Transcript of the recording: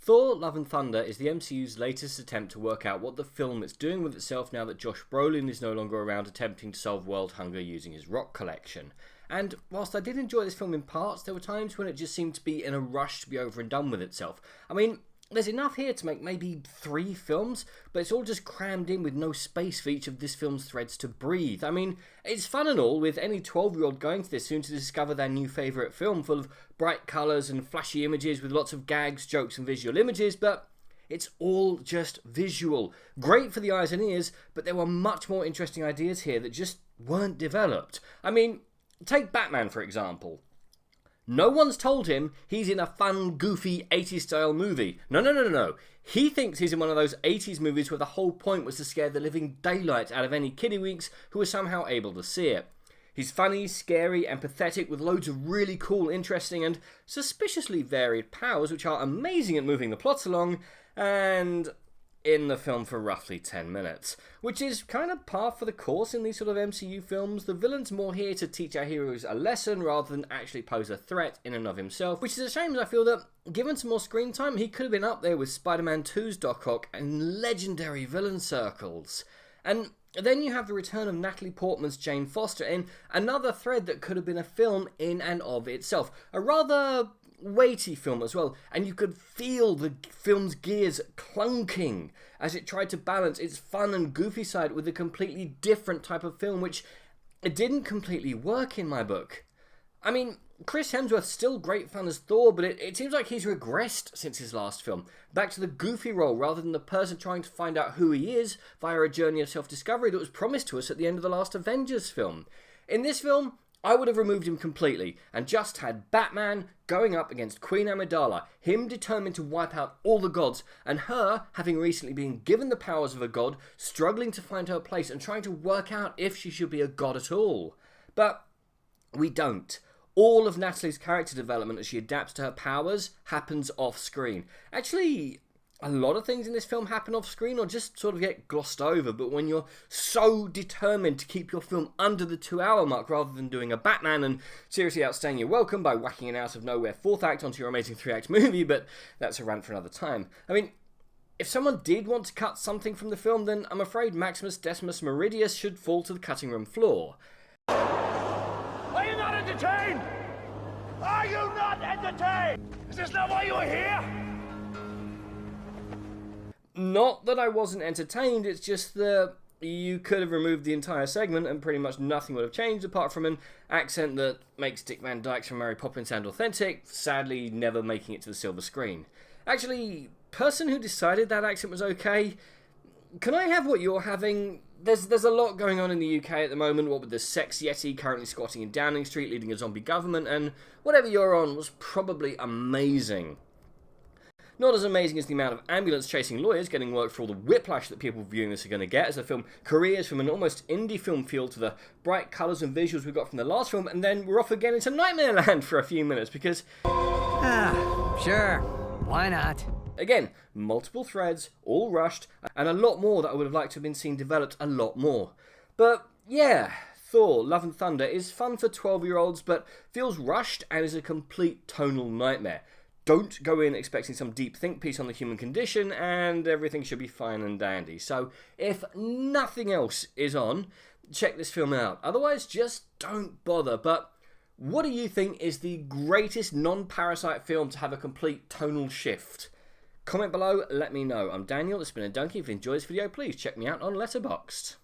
Thor Love and Thunder is the MCU's latest attempt to work out what the film is doing with itself now that Josh Brolin is no longer around attempting to solve world hunger using his rock collection. And whilst I did enjoy this film in parts, there were times when it just seemed to be in a rush to be over and done with itself. I mean, there's enough here to make maybe 3 films, but it's all just crammed in with no space for each of this film's threads to breathe. I mean, it's fun and all, with any 12-year-old going to this soon to discover their new favourite film full of bright colours and flashy images with lots of gags, jokes and visual images, but it's all just visual. Great for the eyes and ears, but there were much more interesting ideas here that just weren't developed. I mean, take Batman for example. No one's told him he's in a fun, goofy 80s style movie. No. He thinks he's in one of those 80s movies where the whole point was to scare the living daylight out of any kiddywinks who were somehow able to see it. He's funny, scary, and pathetic with loads of really cool, interesting, and suspiciously varied powers which are amazing at moving the plots along, and in the film for roughly 10 minutes, which is kind of par for the course in these sort of MCU films. The villain's more here to teach our heroes a lesson rather than actually pose a threat in and of himself, which is a shame as I feel that, given some more screen time, he could have been up there with Spider-Man 2's Doc Ock and legendary villain circles. And then you have the return of Natalie Portman's Jane Foster in another thread that could have been a film in and of itself. A rather weighty film as well, and you could feel the film's gears clunking as it tried to balance its fun and goofy side with a completely different type of film, which it didn't completely work in my book. I mean, Chris Hemsworth's still great fun as Thor, but it seems like he's regressed since his last film, back to the goofy role rather than the person trying to find out who he is via a journey of self-discovery that was promised to us at the end of the last Avengers film. In this film, I would have removed him completely and just had Batman going up against Queen Amidala, him determined to wipe out all the gods, and her, having recently been given the powers of a god, struggling to find her place and trying to work out if she should be a god at all. But we don't. All of Natalie's character development as she adapts to her powers happens off-screen. Actually, a lot of things in this film happen off-screen or just sort of get glossed over, but when you're so determined to keep your film under the 2-hour mark rather than doing a Batman and seriously outstaying your welcome by whacking an out-of-nowhere 4th act onto your amazing 3-act movie, but that's a rant for another time. I mean, if someone did want to cut something from the film, then I'm afraid Maximus Decimus Meridius should fall to the cutting room floor. Are you not entertained? Are you not entertained? Is this not why you are here? Not that I wasn't entertained, it's just that you could have removed the entire segment and pretty much nothing would have changed apart from an accent that makes Dick Van Dyke's from Mary Poppins sound authentic, sadly never making it to the silver screen. Actually, person who decided that accent was okay, can I have what you're having? There's a lot going on in the UK at the moment, what with the sex yeti currently squatting in Downing Street leading a zombie government, and whatever you're on was probably amazing. Not as amazing as the amount of ambulance-chasing lawyers getting work for all the whiplash that people viewing this are going to get as the film careers from an almost indie film feel to the bright colours and visuals we got from the last film, and then we're off again into Nightmare Land for a few minutes because... Sure. Why not? Again, multiple threads, all rushed, and a lot more that I would have liked to have been seen developed a lot more. But yeah, Thor Love and Thunder is fun for 12-year-olds, but feels rushed and is a complete tonal nightmare. Don't go in expecting some deep think piece on the human condition and everything should be fine and dandy. So if nothing else is on, check this film out. Otherwise, just don't bother. But what do you think is the greatest non-Parasite film to have a complete tonal shift? Comment below, let me know. I'm Daniel, it's been a donkey. If you enjoyed this video, please check me out on Letterboxd.